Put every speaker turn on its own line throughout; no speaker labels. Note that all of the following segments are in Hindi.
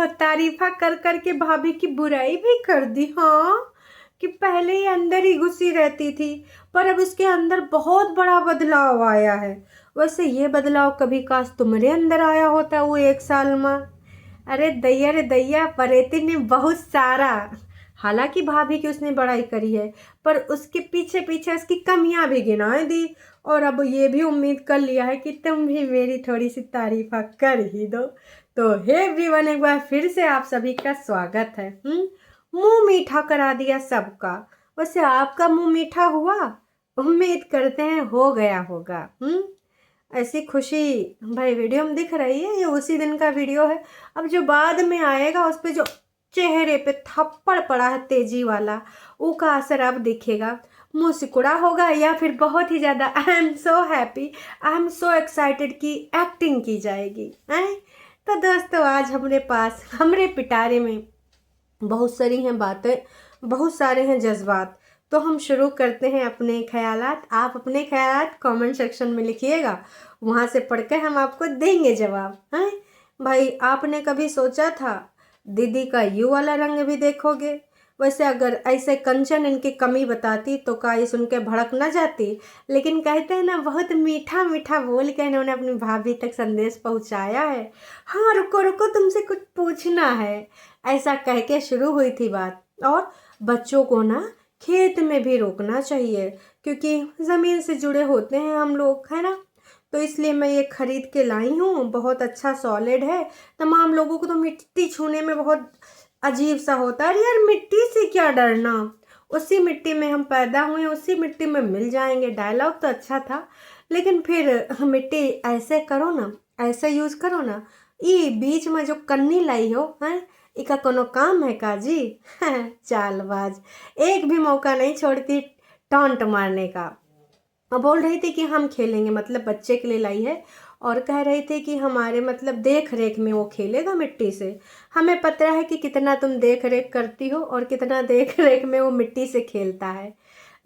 तारीफा कर कर के भाभी की बुराई भी कर दी। हाँ, कि पहले ही अंदर ही घुसी रहती थी, पर अब इसके अंदर बहुत बड़ा बदलाव आया है। वैसे ये बदलाव कभी काश तुम्हारे अंदर आया होता वो 1 साल में। अरे दैया परेती ने बहुत सारा। हालांकि भाभी की उसने बड़ाई करी है, पर उसके पीछे पीछे उसकी कमियां भी गिनाए दी। और अब ये भी उम्मीद कर लिया है कि तुम भी मेरी थोड़ी सी तारीफा कर ही दो। तो हे एवरीवन, एक बार फिर से आप सभी का स्वागत है। मुंह मीठा करा दिया सबका। वैसे आपका मुंह मीठा हुआ? उम्मीद करते हैं हो गया होगा। ऐसी खुशी भाई वीडियो में दिख रही है, ये उसी दिन का वीडियो है। अब जो बाद में आएगा उस पर जो चेहरे पे थप्पड़ पड़ा है तेजी वाला, वो का असर अब दिखेगा। मुंह सिकुड़ा होगा या फिर बहुत ही ज़्यादा I am so happy, I am so excited की एक्टिंग की जाएगी हैं। तो दोस्तों, आज हमरे पिटारे में बहुत सारी हैं बातें, बहुत सारे हैं जज्बात। तो हम शुरू करते हैं अपने ख्यालात। आप अपने ख्यालात कमेंट सेक्शन में लिखिएगा, वहाँ से पढ़कर हम आपको देंगे जवाब। हैं भाई, आपने कभी सोचा था दीदी का यू वाला रंग भी देखोगे? वैसे अगर ऐसे कंचन इनकी कमी बताती तो का ये सुन के भड़क ना जाती, लेकिन कहते हैं ना, बहुत मीठा मीठा बोल के इन्होंने अपनी भाभी तक संदेश पहुंचाया है। हाँ, रुको रुको, तुमसे कुछ पूछना है, ऐसा कह के शुरू हुई थी बात। और बच्चों को ना खेत में भी रोकना चाहिए, क्योंकि ज़मीन से जुड़े होते हैं हम लोग, है ना। तो इसलिए मैं ये खरीद के लाई हूँ, बहुत अच्छा सॉलिड है। तमाम लोगों को तो मिट्टी छूने में बहुत अजीब सा होता है। अरे यार, मिट्टी से क्या डरना, उसी मिट्टी में हम पैदा हुए, उसी मिट्टी में मिल जाएंगे। डायलॉग तो अच्छा था, लेकिन फिर मिट्टी ऐसे करो ना, ऐसे यूज करो ना। ये बीच में जो कन्नी लाई हो हैं, इका कोनो काम है काजी? चालबाज, एक भी मौका नहीं छोड़ती टॉन्ट मारने का। बोल रही थी कि हम खेलेंगे, मतलब बच्चे के लिए लाई है, और कह रही थी कि हमारे मतलब देख रेख में वो खेलेगा मिट्टी से। हमें पता है कि कितना तुम देख रेख करती हो और कितना देख रेख में वो मिट्टी से खेलता है।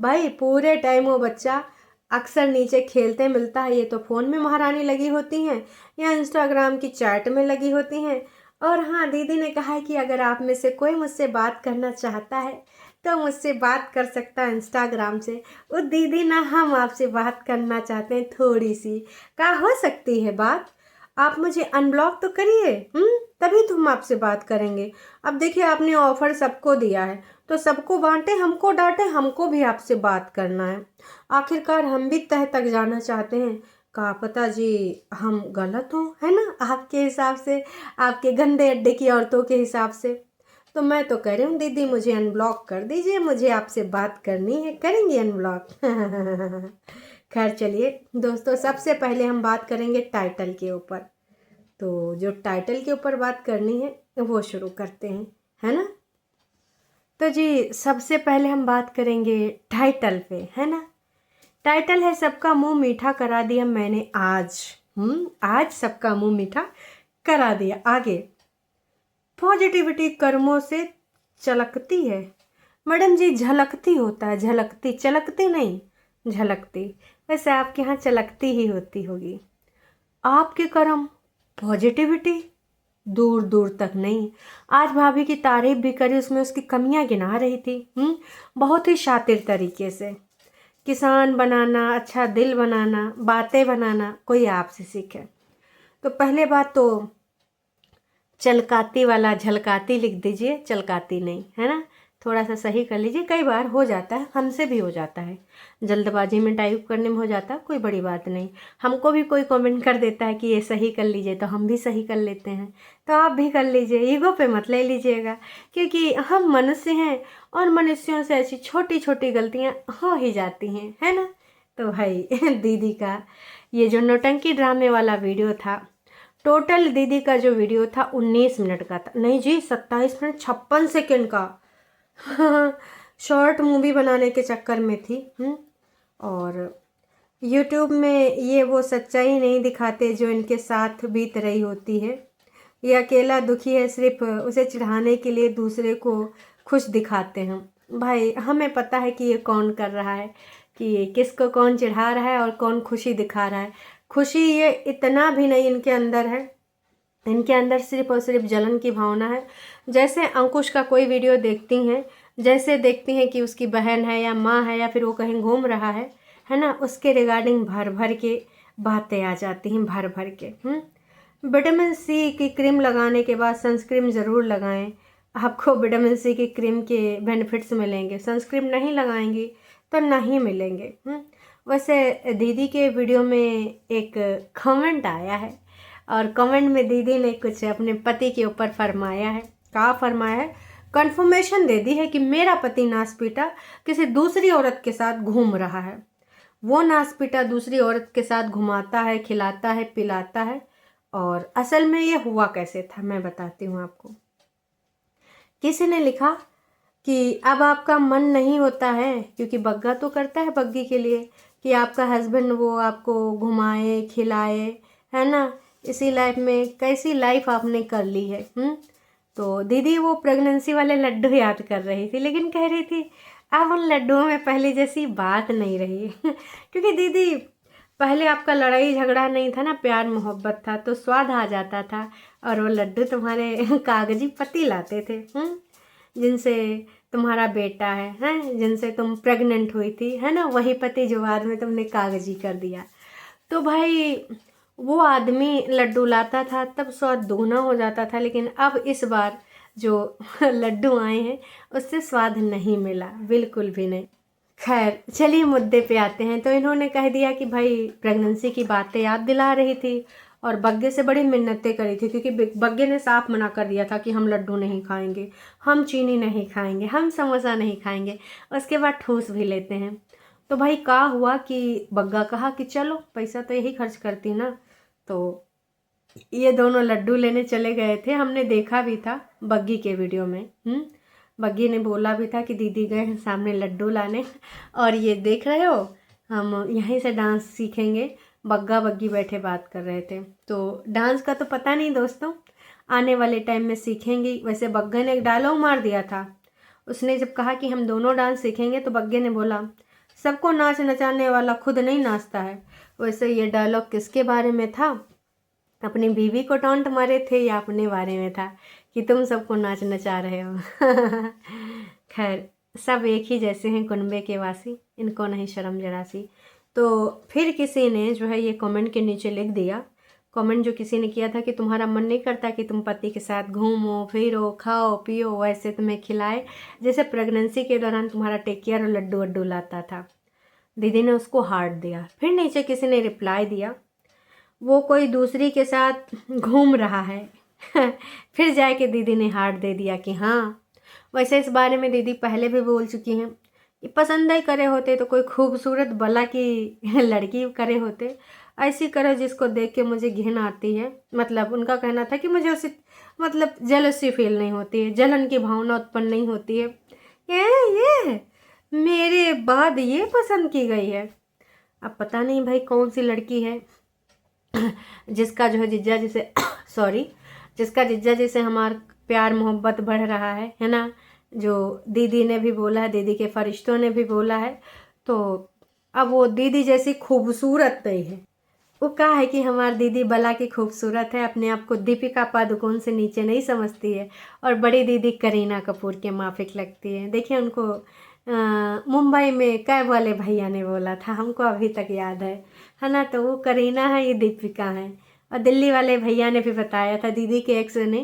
भाई, पूरे टाइम वो बच्चा अक्सर नीचे खेलते मिलता है, ये तो फ़ोन में महारानी लगी होती हैं या इंस्टाग्राम की चैट में लगी होती हैं। और हाँ, दीदी ने कहा है कि अगर आप में से कोई मुझसे बात करना चाहता है तो मुझसे बात कर सकता है इंस्टाग्राम से। वो दीदी ना, हम आपसे बात करना चाहते हैं थोड़ी सी। क्या हो सकती है बात? आप मुझे अनब्लॉक तो करिए, तभी तो हम आपसे बात करेंगे। अब देखिए, आपने ऑफर सबको दिया है, तो सबको बांटे, हमको डांटे, हमको भी आपसे बात करना है। आखिरकार हम भी तह तक जाना चाहते हैं। का पता जी हम गलत हों, है ना, आपके हिसाब से, आपके गंदे अड्डे की औरतों के हिसाब से। तो मैं तो कह रही हूँ दीदी, मुझे अनब्लॉक कर दीजिए, मुझे आपसे बात करनी है। करेंगे अनब्लॉक? खैर चलिए दोस्तों, सबसे पहले हम बात करेंगे टाइटल के ऊपर। तो जो टाइटल के ऊपर बात करनी है वो शुरू करते हैं, है ना। तो जी, सबसे पहले हम बात करेंगे टाइटल पे, है ना। टाइटल है सबका मुंह मीठा करा दिया मैंने आज। आज सबका मुंह मीठा करा दिया। आगे, पॉजिटिविटी कर्मों से चलकती है। मैडम जी, झलकती होता है, झलकती, चलकती नहीं, झलकती। वैसे आपके यहाँ चलकती ही होती होगी। आपके कर्म पॉजिटिविटी, दूर दूर तक नहीं। आज भाभी की तारीफ भी करी, उसमें उसकी कमियां गिना रही थी। बहुत ही शातिर तरीके से। किसान बनाना, अच्छा दिल बनाना, बातें बनाना कोई आपसे सीखे। तो पहले बात तो चलकाती वाला झलकाती लिख दीजिए, चलकाती नहीं, है ना। थोड़ा सा सही कर लीजिए, कई बार हो जाता है, हमसे भी हो जाता है, जल्दबाजी में टाइप करने में हो जाता है, कोई बड़ी बात नहीं। हमको भी कोई कमेंट कर देता है कि ये सही कर लीजिए, तो हम भी सही कर लेते हैं। तो आप भी कर लीजिए, ईगो पे मत ले लीजिएगा, क्योंकि हम मनुष्य हैं और मनुष्यों से ऐसी छोटी छोटी गलतियाँ हो ही जाती हैं, है ना। तो भाई दीदी का ये जो नौटंकी ड्रामे वाला वीडियो था, टोटल दीदी का जो वीडियो था 19 मिनट का था, नहीं जी 27 मिनट 56 सेकेंड का। शॉर्ट मूवी बनाने के चक्कर में थी। और यूट्यूब में ये वो सच्चाई नहीं दिखाते जो इनके साथ बीत रही होती है। ये अकेला दुखी है, सिर्फ उसे चिढ़ाने के लिए दूसरे को खुश दिखाते हैं। भाई, हमें पता है कि ये कौन कर रहा है, कि किसको कौन चिढ़ा रहा है और कौन खुशी दिखा रहा है। खुशी ये इतना भी नहीं इनके अंदर है, इनके अंदर सिर्फ और सिर्फ जलन की भावना है। जैसे अंकुश का कोई वीडियो देखती हैं, जैसे देखती हैं कि उसकी बहन है या माँ है या फिर वो कहीं घूम रहा है ना, उसके रिगार्डिंग भर भर के बातें आ जाती हैं, भर भर के। विटामिन सी की क्रीम लगाने के बाद सनस्क्रीन ज़रूर लगाएं, आपको विटामिन सी की क्रीम के बेनिफिट्स मिलेंगे। सनस्क्रीन नहीं लगाएंगी तो नहीं मिलेंगे। वैसे दीदी के वीडियो में एक कमेंट आया है और कमेंट में दीदी ने कुछ अपने पति के ऊपर फरमाया है। क्या फरमाया है? कन्फर्मेशन दे दी है कि मेरा पति नासपीटा किसी दूसरी औरत के साथ घूम रहा है। वो नासपीटा दूसरी औरत के साथ घुमाता है, खिलाता है, पिलाता है। और असल में ये हुआ कैसे था मैं बताती हूँ आपको। किसी ने लिखा कि अब आपका मन नहीं होता है, क्योंकि बग्गा तो करता है बग्गी के लिए, कि आपका हस्बैंड वो आपको घुमाए खिलाए, है ना। इसी लाइफ में कैसी लाइफ आपने कर ली है। तो दीदी वो प्रेगनेंसी वाले लड्डू याद कर रही थी, लेकिन कह रही थी अब उन लड्डुओं में पहले जैसी बात नहीं रही क्योंकि दीदी पहले आपका लड़ाई झगड़ा नहीं था ना, प्यार मोहब्बत था, तो स्वाद आ जाता था। और वो लड्डू तुम्हारे कागजी पति लाते थे, जिनसे तुम्हारा बेटा है, जिनसे तुम प्रेग्नेंट हुई थी, है ना, वही पति जो बाद में तुमने कागजी कर दिया। तो भाई वो आदमी लड्डू लाता था तब स्वाद दोगुना हो जाता था, लेकिन अब इस बार जो लड्डू आए हैं उससे स्वाद नहीं मिला, बिल्कुल भी नहीं। खैर चलिए मुद्दे पे आते हैं। तो इन्होंने कह दिया कि भाई प्रेगनेंसी की बातें याद दिला रही थी और बग्गे से बड़ी मिन्नतें करी थी, क्योंकि बग्गे ने साफ मना कर दिया था कि हम लड्डू नहीं खाएंगे, हम चीनी नहीं खाएंगे, हम समोसा नहीं खाएंगे। उसके बाद ठूस भी लेते हैं। तो भाई क्या हुआ कि बग्गा कहा कि चलो पैसा तो यही खर्च करती ना, तो ये दोनों लड्डू लेने चले गए थे। हमने देखा भी था बग्गी के वीडियो में। बग्गी ने बोला भी था कि दीदी गए हैं सामने लड्डू लाने और ये देख रहे हो हम यहीं से डांस सीखेंगे। बग्गा बग्गी बैठे बात कर रहे थे। तो डांस का तो पता नहीं दोस्तों, आने वाले टाइम में सीखेंगे। वैसे बग्गे ने एक डायलॉग मार दिया था। उसने जब कहा कि हम दोनों डांस सीखेंगे तो बग्गे ने बोला सबको नाच नचाने वाला खुद नहीं नाचता है। वैसे ये डायलॉग किसके बारे में था? अपनी बीवी को टॉन्ट मारे थे या अपने बारे में था कि तुम सबको नाच नचा रहे हो? खैर सब एक ही जैसे हैं कुनबे के वासी, इनको नहीं शर्म जरा सी। तो फिर किसी ने जो है ये कमेंट के नीचे लिख दिया, कमेंट जो किसी ने किया था कि तुम्हारा मन नहीं करता कि तुम पति के साथ घूमो फिरो खाओ पियो, वैसे तुम्हें खिलाए जैसे प्रेगनेंसी के दौरान तुम्हारा टेक केयर और लड्डू वड्डू लाता था। दीदी ने उसको हार्ट दिया। फिर नीचे किसी ने रिप्लाई दिया वो कोई दूसरी के साथ घूम रहा है फिर जाके दीदी ने हार्ट दे दिया कि हाँ। वैसे इस बारे में दीदी पहले भी बोल चुकी हैं। ये पसंद ही करे होते तो कोई खूबसूरत बला की लड़की करे होते, ऐसी करो जिसको देख के मुझे घिन आती है। मतलब उनका कहना था कि मुझे उसे मतलब जेलसी फील नहीं होती है, जलन की भावना उत्पन्न नहीं होती है। ये मेरे बाद ये पसंद की गई है। अब पता नहीं भाई कौन सी लड़की है जिसका जो है जिज्जा जिसे जिसका जिज्जा जिसे हमारा प्यार मोहब्बत बढ़ रहा है ना। जो दीदी ने भी बोला है, दीदी के फरिश्तों ने भी बोला है। तो अब वो दीदी जैसी खूबसूरत नहीं है। वो कहा है कि हमारी दीदी बला की खूबसूरत है, अपने आप को दीपिका पादुकोण से नीचे नहीं समझती है और बड़ी दीदी करीना कपूर के माफिक लगती है। देखिए उनको मुंबई में कैब वाले भैया ने बोला था, हमको अभी तक याद है ना। तो वो करीना है, ये दीपिका है। और दिल्ली वाले भैया ने भी बताया था दीदी के एक्स ने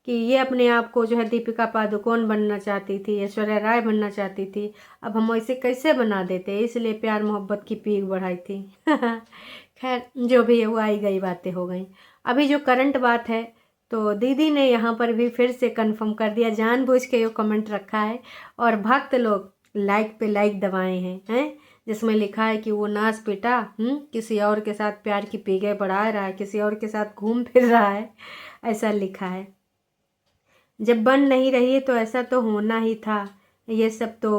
कि ये अपने आप को जो है दीपिका पादुकोण बनना चाहती थी, ऐश्वर्या राय बनना चाहती थी। अब हम ऐसे कैसे बना देते, इसलिए प्यार मोहब्बत की पीक बढ़ाई थी खैर जो भी है वो आई गई बातें हो गई। अभी जो करंट बात है तो दीदी ने यहाँ पर भी फिर से कंफर्म कर दिया, जानबूझ के ये कमेंट रखा है और भक्त लोग लाइक पे लाइक दबाए हैं जिसमें लिखा है कि वो नाच पीटा किसी और के साथ प्यार की पीगे बढ़ा रहा है, किसी और के साथ घूम फिर रहा है, ऐसा लिखा है। जब बन नहीं रही है तो ऐसा तो होना ही था। ये सब तो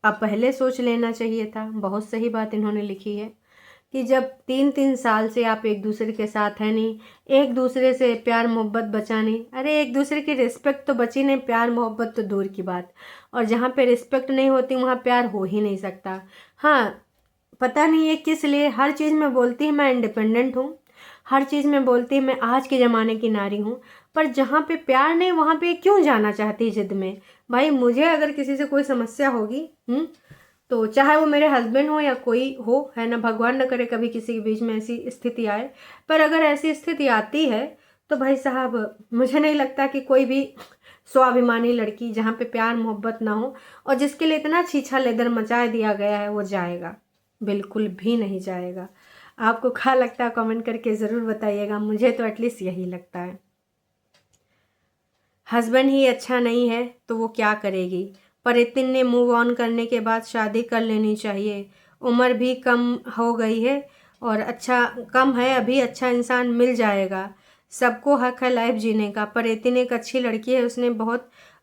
अब पहले सोच लेना चाहिए था। बहुत सही बात इन्होंने लिखी है कि जब 3-3 साल से आप एक दूसरे के साथ हैं नहीं, एक दूसरे से प्यार मोहब्बत बचा नहीं, अरे एक दूसरे की रिस्पेक्ट तो बची नहीं, प्यार मोहब्बत तो दूर की बात। और जहाँ पे रिस्पेक्ट नहीं होती वहाँ प्यार हो ही नहीं सकता। हाँ पता नहीं है किस लिए हर चीज़ में बोलती है मैं इंडिपेंडेंट हूँ, हर चीज़ में बोलती है मैं आज के ज़माने की नारी हूँ, पर जहाँ पे प्यार नहीं वहाँ पे क्यों जाना चाहती जिद में। भाई मुझे अगर किसी से कोई समस्या होगी तो चाहे वो मेरे हस्बैंड हो या कोई हो, है ना, भगवान न करे कभी किसी के बीच में ऐसी स्थिति आए, पर अगर ऐसी स्थिति आती है तो भाई साहब मुझे नहीं लगता कि कोई भी स्वाभिमानी लड़की जहाँ पे प्यार मोहब्बत ना हो और जिसके लिए इतना छीछा लेदर मचा दिया गया है वो जाएगा, बिल्कुल भी नहीं जाएगा। आपको क्या लगता है कमेंट करके ज़रूर बताइएगा। मुझे तो एटलीस्ट यही लगता है। हस्बैंड ही अच्छा नहीं है तो वो क्या करेगी। परितिन ने मूव ऑन करने के बाद शादी कर लेनी चाहिए। उम्र भी कम हो गई है और अच्छा कम है अभी, अच्छा इंसान मिल जाएगा। सबको हक है लाइफ जीने का। परितिन एक अच्छी लड़की है,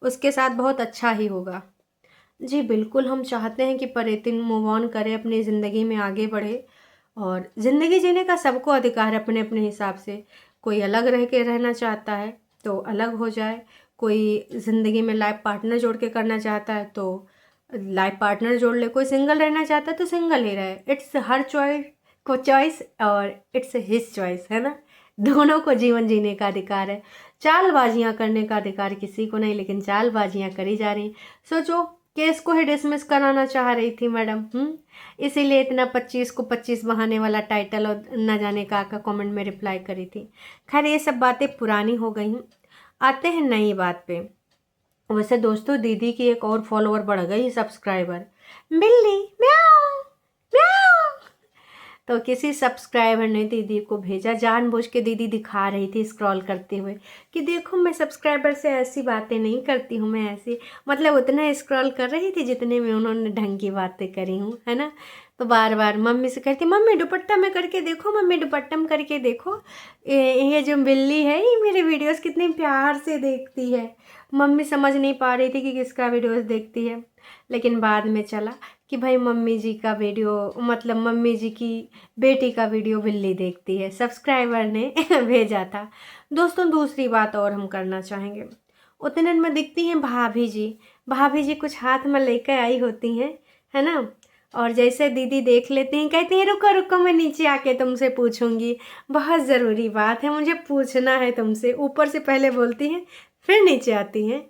उसके साथ बहुत अच्छा ही होगा। जी बिल्कुल, हम चाहते हैं कि परितिन मूव ऑन करे, अपनी ज़िंदगी में आगे बढ़े और ज़िंदगी जीने का सबको अधिकार है अपने अपने हिसाब से। कोई अलग रह के रहना चाहता है तो अलग हो जाए, कोई ज़िंदगी में लाइफ पार्टनर जोड़ के करना चाहता है तो लाइफ पार्टनर जोड़ ले, कोई सिंगल रहना चाहता है तो सिंगल ही रहे। इट्स हर चॉइस और इट्स हिज चॉइस, है ना। दोनों को जीवन जीने का अधिकार है। चालबाजियाँ करने का अधिकार किसी को नहीं, लेकिन चालबाजियाँ करी जा रही। सोचो, केस को ही डिसमिस कराना चाह रही थी मैडम, इसीलिए इतना 25 को 25 बहाने वाला टाइटल और न जाने का कमेंट में रिप्लाई करी थी। खैर ये सब बातें पुरानी हो गई हैं, आते हैं नई बात पे। वैसे दोस्तों दीदी की एक और फॉलोअर बढ़ गई, सब्सक्राइबर। बिल्ली म्याऊ म्याऊ। तो किसी सब्सक्राइबर ने दीदी को भेजा, जानबूझ के दीदी दिखा रही थी स्क्रॉल करते हुए कि देखो मैं सब्सक्राइबर से ऐसी बातें नहीं करती हूँ, मैं ऐसी, मतलब उतना स्क्रॉल कर रही थी जितने में उन्होंने ढंग की बातें करी हूँ, है ना। तो बार बार मम्मी से कहती, मम्मी दुपट्टा में करके देखो, मम्मी दुपट्टा में करके देखो, ये जो बिल्ली है ये मेरे वीडियोस कितने प्यार से देखती है। मम्मी समझ नहीं पा रही थी कि किसका वीडियोस देखती है, लेकिन बाद में चला कि भाई मम्मी जी का वीडियो, मतलब मम्मी जी की बेटी का वीडियो बिल्ली देखती है, सब्सक्राइबर ने भेजा था। दोस्तों दूसरी बात और हम करना चाहेंगे, उतने में दिखती हैं भाभी जी कुछ हाथ में लेकर आई होती हैं, है ना। और जैसे दीदी देख लेती हैं, कहती हैं रुको रुको मैं नीचे आके तुमसे पूछूंगी, बहुत ज़रूरी बात है मुझे पूछना है तुमसे। ऊपर से पहले बोलती हैं, फिर नीचे आती हैं,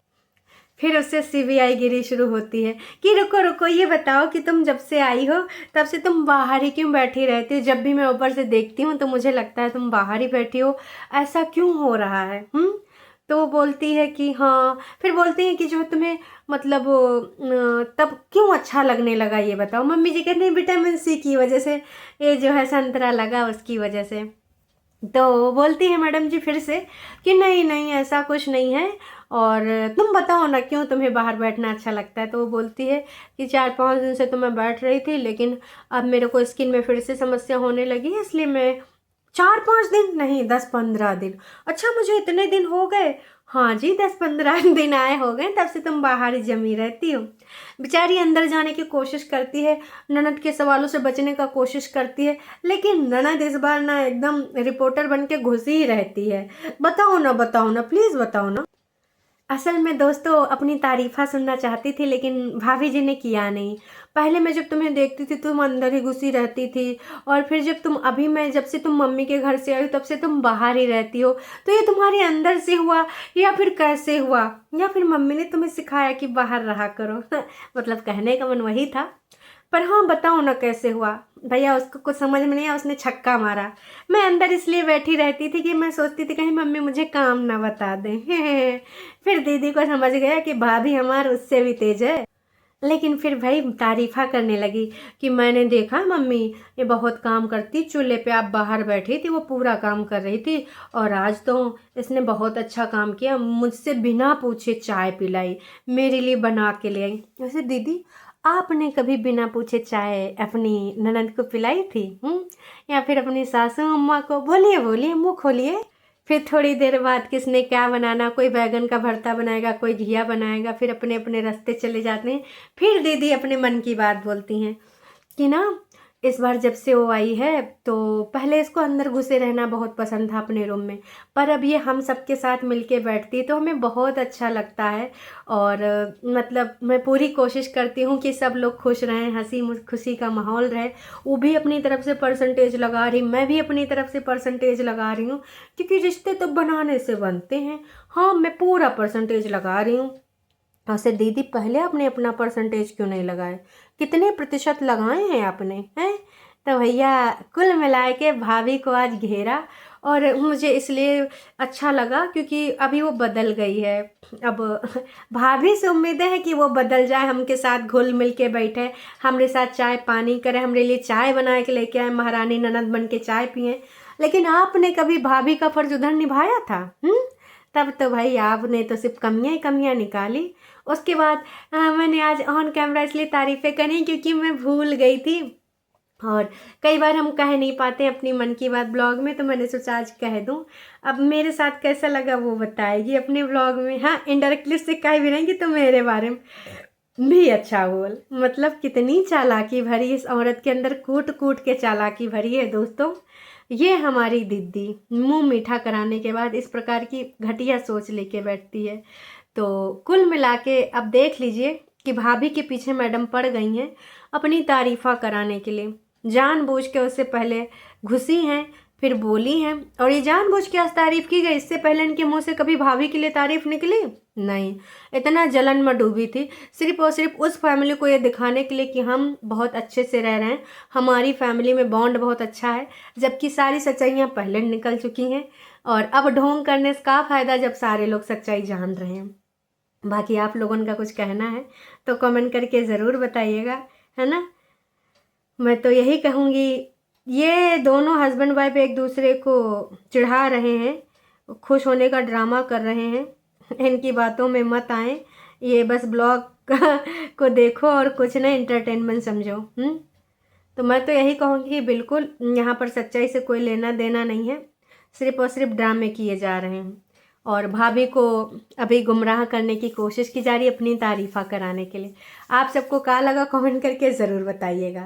फिर उससे सीबीआई गिरी शुरू होती है कि रुको रुको ये बताओ कि तुम जब से आई हो तब से तुम बाहर ही क्यों बैठी रहती हो। जब भी मैं ऊपर से देखती हूँ तो मुझे लगता है तुम बाहर ही बैठी हो, ऐसा क्यों हो रहा है। तो वो बोलती है कि हाँ, फिर बोलती है कि जो तुम्हें मतलब तब क्यों अच्छा लगने लगा ये बताओ। मम्मी जी कहते हैं विटामिन सी की वजह से, ये जो है संतरा लगा उसकी वजह से। तो बोलती है मैडम जी फिर से कि नहीं नहीं ऐसा कुछ नहीं है, और तुम बताओ ना क्यों तुम्हें बाहर बैठना अच्छा लगता है। तो वो बोलती है कि 4-5 दिन से तो मैं बैठ रही थी, लेकिन अब मेरे को स्किन में फिर से समस्या होने लगी है, इसलिए मैं 4-5 दिन नहीं 10-15 दिन। अच्छा मुझे इतने दिन हो गए। हाँ जी 10-15 दिन आए हो गए, तब से तुम बाहर ही जमी रहती हो। बेचारी अंदर जाने की कोशिश करती है, ननद के सवालों से बचने का कोशिश करती है, लेकिन ननद इस बार ना एकदम रिपोर्टर बन के घुसी ही रहती है। बताओ ना प्लीज़ बताओ ना। असल में दोस्तों अपनी तारीफ़ा सुनना चाहती थी, लेकिन भाभी जी ने किया नहीं। पहले मैं जब तुम्हें देखती थी तुम अंदर ही घुसी रहती थी, और फिर जब से तुम मम्मी के घर से आई हो तब से तुम बाहर ही रहती हो। तो ये तुम्हारे अंदर से हुआ या फिर कैसे हुआ, या फिर मम्मी ने तुम्हें सिखाया कि बाहर रहा करो। मतलब कहने का मन वही था, पर हाँ बताओ ना कैसे हुआ। भैया उसको कुछ समझ में नहीं आया, उसने छक्का मारा। मैं अंदर इसलिए बैठी रहती थी कि मैं सोचती थी कहीं मम्मी मुझे काम ना बता दें। फिर दीदी को समझ गया कि भाभी हमार उससे भी तेज है, लेकिन फिर भाई तारीफ़ा करने लगी कि मैंने देखा मम्मी ये बहुत काम करती, चूल्हे पे आप बाहर बैठी थी वो पूरा काम कर रही थी, और आज तो इसने बहुत अच्छा काम किया, मुझसे बिना पूछे चाय पिलाई, मेरे लिए बना के ले आई। वैसे दीदी आपने कभी बिना पूछे चाय अपनी ननद को पिलाई थी, या फिर अपनी सासू अम्मा को? बोलिए बोलिए, मुँह खोलिए। फिर थोड़ी देर बाद किसने क्या बनाना, कोई बैगन का भरता बनाएगा, कोई घिया बनाएगा, फिर अपने अपने रास्ते चले जाते हैं। फिर दीदी अपने मन की बात बोलती हैं कि ना इस बार जब से वो आई है तो पहले इसको अंदर घुसे रहना बहुत पसंद था अपने रूम में, पर अब ये हम सबके साथ मिलके बैठती है तो हमें बहुत अच्छा लगता है। और मतलब मैं पूरी कोशिश करती हूँ कि सब लोग खुश रहें, हंसी खुशी का माहौल रहे। वो भी अपनी तरफ से परसेंटेज लगा रही, मैं भी अपनी तरफ से परसेंटेज लगा रही हूँ, क्योंकि रिश्ते तो बनाने से बनते हैं। हाँ, मैं पूरा परसेंटेज लगा रही हूँ। ऐसे दीदी पहले आपने अपना परसेंटेज क्यों नहीं लगाए, कितने प्रतिशत लगाए हैं आपने हैं? तो भैया कुल मिला के भाभी को आज घेरा, और मुझे इसलिए अच्छा लगा क्योंकि अभी वो बदल गई है। अब भाभी से उम्मीदें हैं कि वो बदल जाए, हमके साथ घुल मिल के बैठे, हमारे साथ चाय पानी करे, हमारे लिए चाय बना के लेके आए, महारानी ननद बन के चाय पिए। लेकिन आपने कभी भाभी का फर्ज उधर निभाया था? तब तो भाई आपने तो सिर्फ कमियाँ ही कमियाँ निकाली। उसके बाद मैंने आज ऑन कैमरा इसलिए तारीफ़ें करी क्योंकि मैं भूल गई थी, और कई बार हम कह नहीं पाते अपनी मन की बात ब्लॉग में, तो मैंने सोचा आज कह दूं। अब मेरे साथ कैसा लगा वो बताएगी अपने ब्लॉग में। हाँ, इनडायरेक्टली से कह भी रहेंगी तो मेरे बारे में भी अच्छा बोल। मतलब कितनी चालाकी भरी इस औरत के अंदर, कूट कूट के चालाकी भरी है दोस्तों। ये हमारी दीदी मुंह मीठा कराने के बाद इस प्रकार की घटिया सोच लेके बैठती है। तो कुल मिला के अब देख लीजिए कि भाभी के पीछे मैडम पड़ गई हैं अपनी तारीफ़ा कराने के लिए, जानबूझ के उससे पहले घुसी हैं, फिर बोली हैं, और ये जानबूझ के आज तारीफ़ की गई। इससे पहले इनके मुंह से कभी भाभी के लिए तारीफ़ निकली नहीं। इतना जलन में डूबी थी सिर्फ और सिर्फ उस फैमिली को ये दिखाने के लिए कि हम बहुत अच्छे से रह रहे हैं, हमारी फैमिली में बॉन्ड बहुत अच्छा है, जबकि सारी सच्चाइयाँ पहले निकल चुकी हैं। और अब ढोंग करने से क्या फ़ायदा जब सारे लोग सच्चाई जान रहे हैं। बाकी आप लोगों का कुछ कहना है तो कमेंट करके ज़रूर बताइएगा, है ना। मैं तो यही कहूँगी, ये दोनों हस्बैंड वाइफ एक दूसरे को चिढ़ा रहे हैं, खुश होने का ड्रामा कर रहे हैं, इनकी बातों में मत आएं। ये बस ब्लॉग को देखो और कुछ ना एंटरटेनमेंट समझो। तो मैं तो यही कहूँगी कि बिल्कुल यहाँ पर सच्चाई से कोई लेना देना नहीं है, सिर्फ और सिर्फ ड्रामे किए जा रहे हैं। और भाभी को अभी गुमराह करने की कोशिश की जा रही है अपनी तारीफ़ा कराने के लिए। आप सबको क्या लगा कमेंट करके ज़रूर बताइएगा।